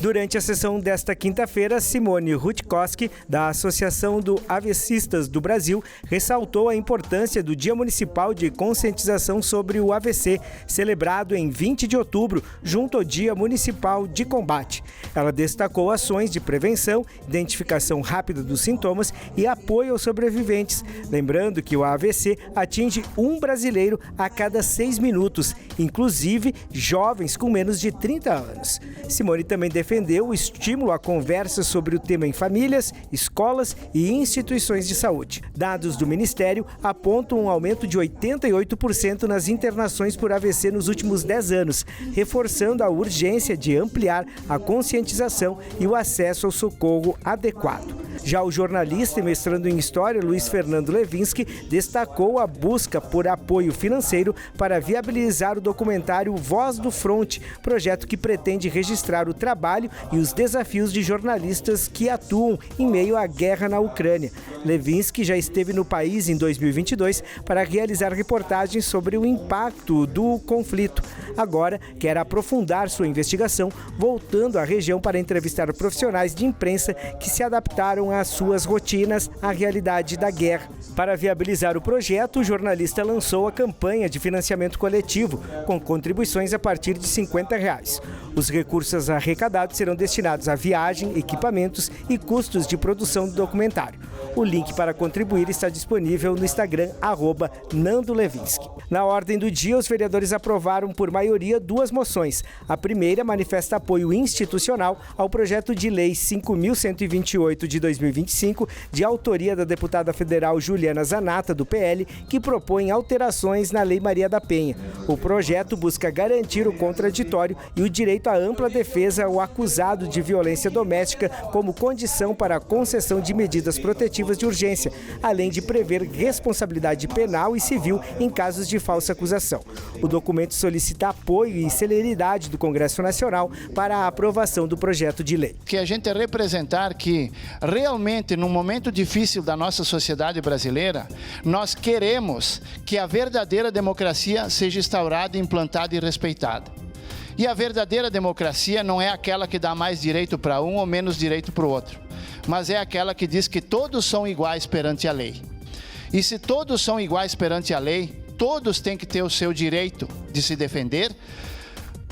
Durante a sessão desta quinta-feira, Simone Rutkowski, da Associação do AVCistas do Brasil, ressaltou a importância do Dia Municipal de Conscientização sobre o AVC, celebrado em 20 de outubro, junto ao Dia Municipal de Combate. Ela destacou ações de prevenção, identificação rápida dos sintomas e apoio aos sobreviventes, lembrando que o AVC atinge um brasileiro a cada 6 minutos, inclusive jovens com menos de 30 anos. Simone também defendeu o estímulo à conversa sobre o tema em famílias, escolas e instituições de saúde. Dados do Ministério apontam um aumento de 88% nas internações por AVC nos últimos 10 anos, reforçando a urgência de ampliar a conscientização e o acesso ao socorro adequado. Já o jornalista e mestrando em História, Luiz Fernando Levinsky, destacou a busca por apoio financeiro para viabilizar o documentário Voz do Fronte, projeto que pretende registrar o trabalho e os desafios de jornalistas que atuam em meio à guerra na Ucrânia. Levinsky já esteve no país em 2022 para realizar reportagens sobre o impacto do conflito. Agora quer aprofundar sua investigação, voltando à região para entrevistar profissionais de imprensa que se adaptaram às suas rotinas à realidade da guerra. Para viabilizar o projeto, o jornalista lançou a campanha de financiamento coletivo, com contribuições a partir de R$50. Os recursos arrecadados serão destinados a viagem, equipamentos e custos de produção do documentário. O link para contribuir está disponível no Instagram, @NandoLevinsky. Na ordem do dia, os vereadores aprovaram por maioria 2 moções. A primeira manifesta apoio institucional ao projeto de lei 5.128 de 2025, de autoria da deputada federal Juliana Zanata, do PL, que propõe alterações na Lei Maria da Penha. O projeto busca garantir o contraditório e o direito à ampla defesa ao acusado de violência doméstica como condição para a concessão de medidas protetivas de urgência, além de prever responsabilidade penal e civil em casos de falsa acusação. O documento solicita apoio e celeridade do Congresso Nacional para a aprovação do projeto de lei. Que a gente representar que realmente, num momento difícil da nossa sociedade brasileira, nós queremos que a verdadeira democracia seja instaurada, implantada e respeitada. E a verdadeira democracia não é aquela que dá mais direito para um ou menos direito para o outro, mas é aquela que diz que todos são iguais perante a lei. E se todos são iguais perante a lei, todos têm que ter o seu direito de se defender,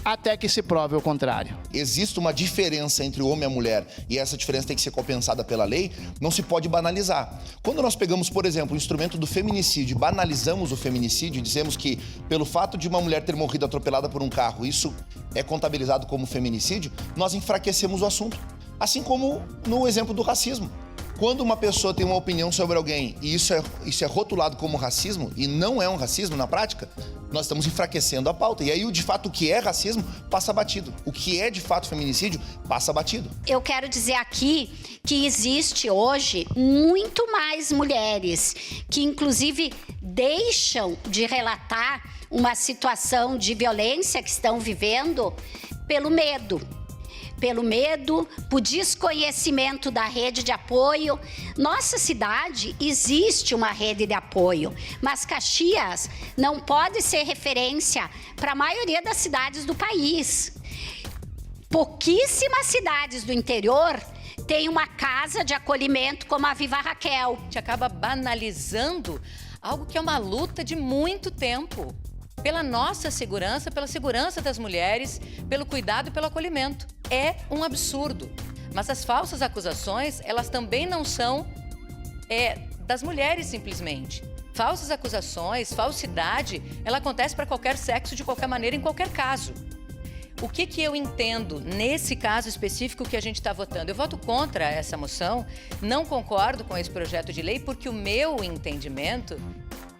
até que se prove o contrário. Existe uma diferença entre o homem e a mulher e essa diferença tem que ser compensada pela lei, não se pode banalizar. Quando nós pegamos, por exemplo, o instrumento do feminicídio, banalizamos o feminicídio e dizemos que pelo fato de uma mulher ter morrido atropelada por um carro, isso é contabilizado como feminicídio, nós enfraquecemos o assunto. Assim como no exemplo do racismo. Quando uma pessoa tem uma opinião sobre alguém e isso é rotulado como racismo, e não é um racismo na prática, nós estamos enfraquecendo a pauta. E aí, de fato, o que é racismo passa batido. O que é, de fato, feminicídio passa batido. Eu quero dizer aqui que existe hoje muito mais mulheres que, inclusive, deixam de relatar uma situação de violência que estão vivendo pelo medo. Pelo medo, por desconhecimento da rede de apoio. Nossa cidade existe uma rede de apoio, mas Caxias não pode ser referência para a maioria das cidades do país. Pouquíssimas cidades do interior têm uma casa de acolhimento como a Viva Raquel. A gente acaba banalizando algo que é uma luta de muito tempo. Pela nossa segurança, pela segurança das mulheres, pelo cuidado e pelo acolhimento. É um absurdo. Mas as falsas acusações, elas também não são das mulheres simplesmente. Falsas acusações, falsidade, ela acontece para qualquer sexo, de qualquer maneira, em qualquer caso. O que eu entendo nesse caso específico que a gente está votando? Eu voto contra essa moção, não concordo com esse projeto de lei, porque o meu entendimento,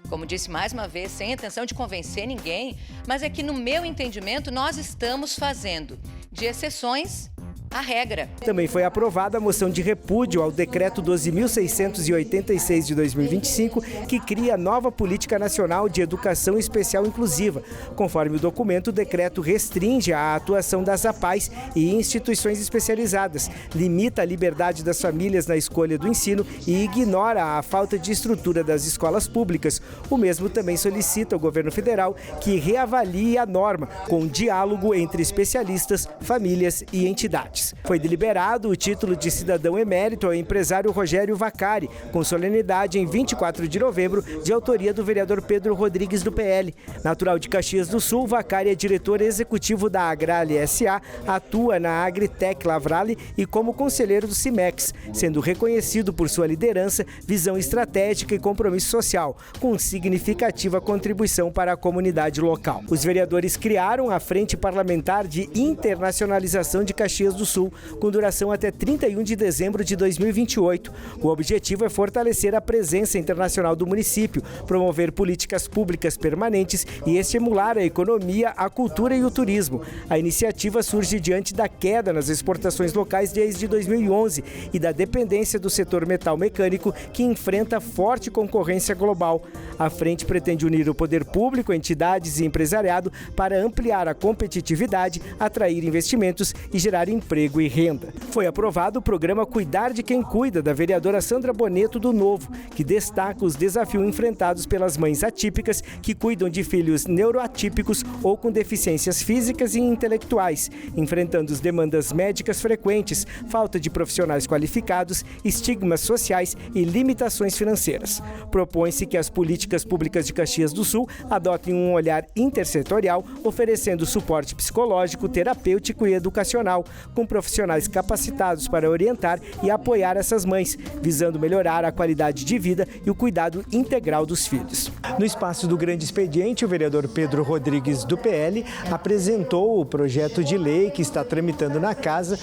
como disse mais uma vez, sem intenção de convencer ninguém, mas é que no meu entendimento nós estamos fazendo de exceções a regra. Também foi aprovada a moção de repúdio ao Decreto 12.686 de 2025, que cria a nova Política Nacional de Educação Especial Inclusiva. Conforme o documento, o decreto restringe a atuação das APAES e instituições especializadas, limita a liberdade das famílias na escolha do ensino e ignora a falta de estrutura das escolas públicas. O mesmo também solicita ao governo federal que reavalie a norma, com diálogo entre especialistas, famílias e entidades. esportes. Foi deliberado o título de cidadão emérito ao empresário Rogério Vaccari, com solenidade em 24 de novembro, de autoria do vereador Pedro Rodrigues, do PL. Natural de Caxias do Sul, Vaccari é diretor executivo da Agrale S.A., atua na Agritec Lavrale e como conselheiro do Cimex, sendo reconhecido por sua liderança, visão estratégica e compromisso social, com significativa contribuição para a comunidade local. Os vereadores criaram a Frente Parlamentar de Internacionalização de Caxias do Sul, com duração até 31 de dezembro de 2028. O objetivo é fortalecer a presença internacional do município, promover políticas públicas permanentes e estimular a economia, a cultura e o turismo. A iniciativa surge diante da queda nas exportações locais desde 2011 e da dependência do setor metal mecânico, que enfrenta forte concorrência global. A frente pretende unir o poder público, entidades e empresariado para ampliar a competitividade, atrair investimentos e gerar emprego e renda. Foi aprovado o programa Cuidar de Quem Cuida, da vereadora Sandra Boneto, do Novo, que destaca os desafios enfrentados pelas mães atípicas que cuidam de filhos neuroatípicos ou com deficiências físicas e intelectuais, enfrentando as demandas médicas frequentes, falta de profissionais qualificados, estigmas sociais e limitações financeiras. Propõe-se que as políticas públicas de Caxias do Sul adotem um olhar intersetorial, oferecendo suporte psicológico, terapêutico e educacional, com profissionais capacitados para orientar e apoiar essas mães, visando melhorar a qualidade de vida e o cuidado integral dos filhos. No espaço do Grande Expediente, o vereador Pedro Rodrigues, do PL, apresentou o projeto de lei que está tramitando na casa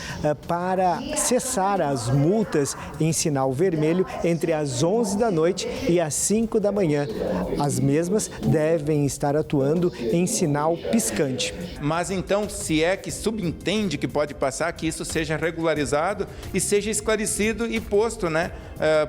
para cessar as multas em sinal vermelho entre as 11 da noite e as 5 da manhã. As mesmas devem estar atuando em sinal piscante. Mas então, se é que subentende que pode passar, que isso seja regularizado e seja esclarecido e posto, né,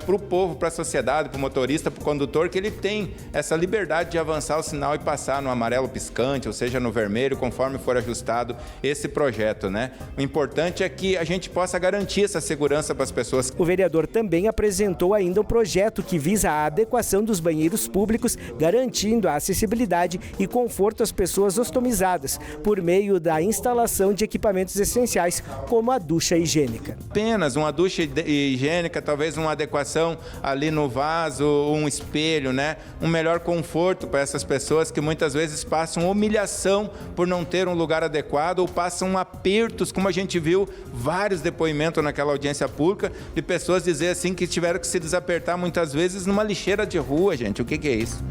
para o povo, para a sociedade, para o motorista, para o condutor, que ele tem essa liberdade de avançar o sinal e passar no amarelo piscante, ou seja, no vermelho, conforme for ajustado esse projeto, né? O importante é que a gente possa garantir essa segurança para as pessoas. O vereador também apresentou ainda um projeto que visa a adequação dos banheiros públicos, garantindo a acessibilidade e conforto às pessoas ostomizadas, por meio da instalação de equipamentos essenciais, como a ducha higiênica. Apenas uma ducha higiênica, talvez uma adequação ali no vaso, um espelho, né? Um melhor conforto para essas pessoas que muitas vezes passam humilhação por não ter um lugar adequado ou passam apertos, como a gente viu vários depoimentos naquela audiência pública, de pessoas dizer assim que tiveram que se desapertar muitas vezes numa lixeira de rua, gente. O que é isso?